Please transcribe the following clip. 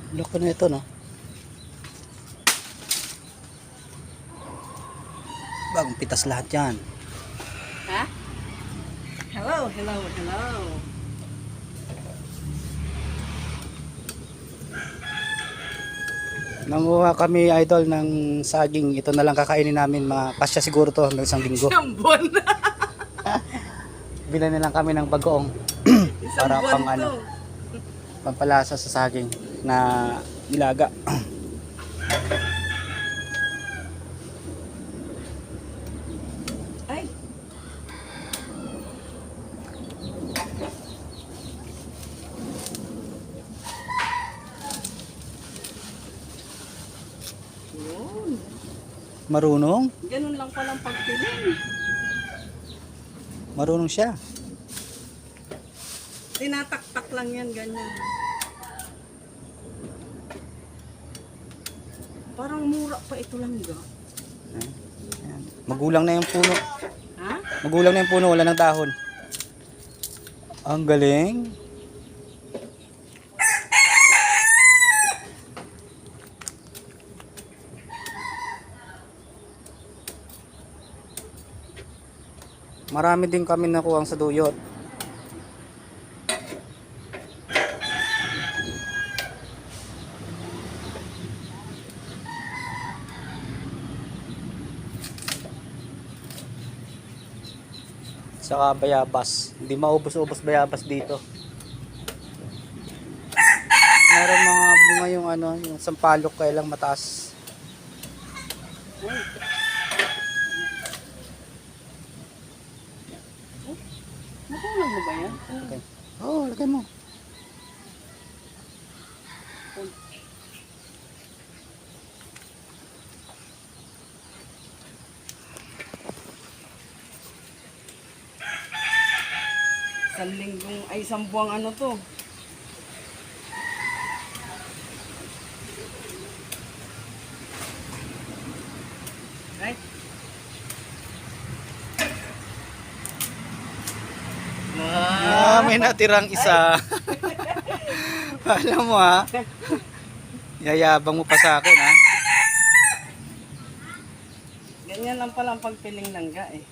Laki na ito, no? Bagong pitas lahat yan. Ha? Hello, hello, hello. Nanguha kami, idol, ng saging. Ito na lang kakainin namin. Kasya siguro to hanggang isang linggo. Isang buwan na. Bilan na lang kami ng bagoong. Isang Para buwan pang to. ano, pampalasa sa saging na nilaga. Ay. Yun. Marunong? Ganun lang palang pagpiling. Marunong siya. Tinataktak lang yan, ganyan. Parang mura pa ito lang ga. Ayan. Magulang na yung puno. Ha? Magulang na yung puno, wala ng dahon. Ang galing. Marami din kami nakuha sa duyot. Saka bayabas. Hindi maubos-ubos bayabas dito. Meron mga bunga yung ano, yung sampalok kaya lang mataas. Nakulang mo ba yan? Okay. Oh, lagay mo. Isang linggong, ay isang buwang ano to. Right? Ah, may natirang isa. Alam mo ha. Yayabang mo pa sa akin ha. Ganyan lang pala ang pagpiling langga eh.